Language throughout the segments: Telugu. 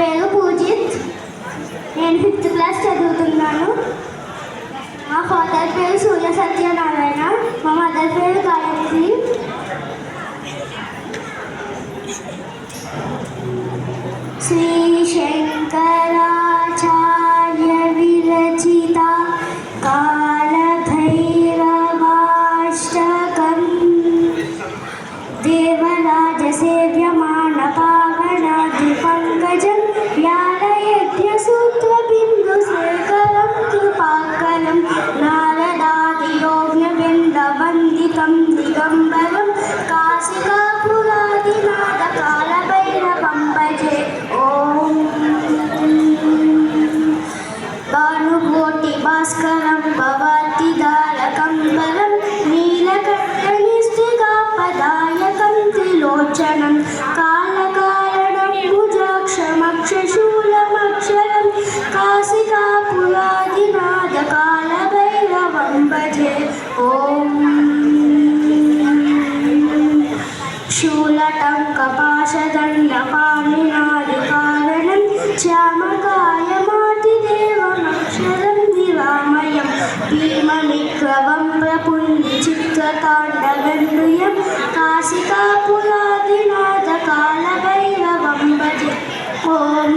పేరు పూజిత్. నేను 5th క్లాస్ చదువుతున్నాను. మా ఫాదర్ పేరు సూర్య సత్యనారాయణ. మా మదర్ పేరు గాయత్రి. శ్రీ శంకరాచార్య విరచిత కాళభైరవాష్టకం దేవరాజ సేవ్యమాన పావనాది పంకజం వ్యాలయజ్ఞసూత్ర బిందు శేఖరం కృపాకరం నారదాది యోగ్య బృంద వందితం దిగంబరం కాశికాపురాదినాథ కాళభైరవం భజే. ఓం భానుకోటి భాస్కరం భవాతిదారకం పరం నీలకంఠనిస్తికాపదాయకం త్రిలోచనం కాలకారణం భుజాక్షమక్షశూలమక్షరం కాశికాపురాదినాథ కాళభైరవం భజే. ఓం శూలటంకపాశదండపాణినాది కారణం శ్యామకాయమాతిదేవమక్షరం విరామయం భీమవిక్రవం ప్రపుండి చిత్రతాండగండుయం కాశికాపురాదినాథ కాళభైరవం భజే. ఓం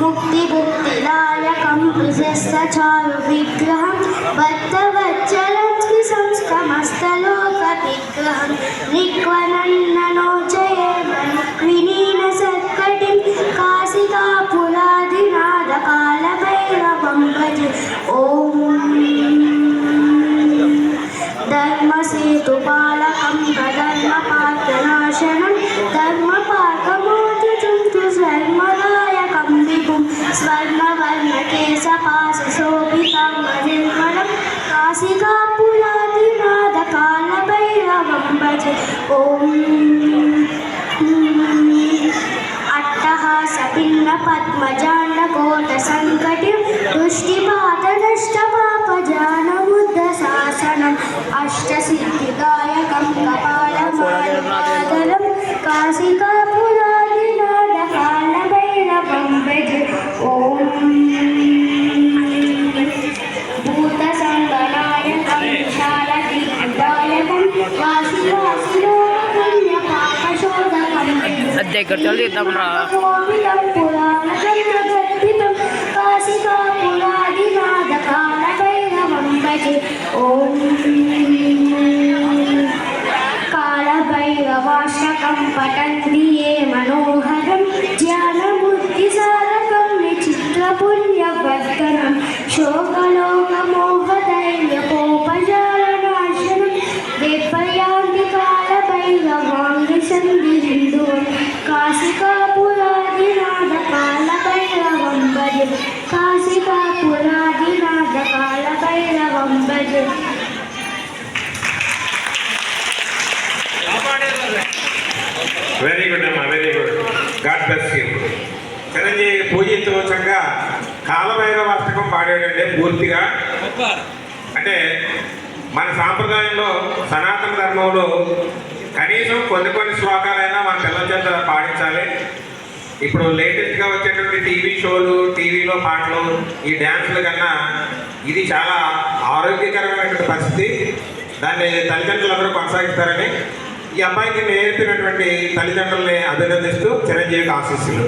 ముక్తిబుద్ధిదాయకం విశస్సచారు విగ్రహం భక్తవత్సలస్కి సంస్కమస్తలోక విగ్రహం రిక్వనన్ననోచయేమనుక్వినీన సత్కటిం కాశికాపురాదినాథ కాళభైరవం భజే. ఓం ధర్మసేతుపాలకం ధర్మపార్థనాశనం ధర్మపార్థమోచం స్వర్ణదాయకం విభుం స్వర్ణవర్ణకేశపాశశోభితం నిర్మలం కాశికాపురాదినాథ కాళభైరవం భజే. ఓం అట్టహాస భిన్న పద్మజాండకోట సంకటిం దృష్టిపాతనష్టపాపజానముద్ద శాసనం అష్టసిద్ధిదాయకం కపాలమాలమాదరం కాశికాపురాదినాథ కాళభైరవం భజే. ఓం భూతసంగనాయకం విశాలదీర్ఘదాయకం వాసివాసిలోకన్యపాపశోధకం కాశికాపురాదినాథ కాళభైరవం భజే. ఓం కాళభైరవాష్టకం పఠంతి యే మనోహరం ధ్యానబుద్ధిసారకం విచిత్రపుణ్యవర్ధనం శోకలోకమోహదైర్యపోపజాలనాశనం దేపయాంతి కాళభైరవాంగి సంధిహిందువం కాశికాపురాదినాథ కాళభైరవం భజే. కాశికాపురాదినాథ కాళభైరవం భజే. వెరీ గుడ్ అమ్మా, very good. God bless you. చిరంజీవి పూజించవచ్చంగా కాళభైరవాష్టకం పాడాడంటే పూర్తిగా. అంటే మన సాంప్రదాయంలో సనాతన ధర్మంలో కనీసం కొన్ని శ్లోకాలైనా మన పిల్లల చేత పాడించాలి. ఇప్పుడు లేటెస్ట్గా వచ్చేటువంటి టీవీ షోలు, టీవీలో పాటలు, ఈ డ్యాన్సుల కన్నా ఇది చాలా ఆరోగ్యకరమైనటువంటి పరిస్థితి. దాన్ని తల్లిదండ్రులందరూ కొనసాగిస్తారని ఈ అబ్బాయికి నేర్పినటువంటి తల్లిదండ్రుల్ని అభినందిస్తూ చిరంజీవికి ఆశీస్సులు.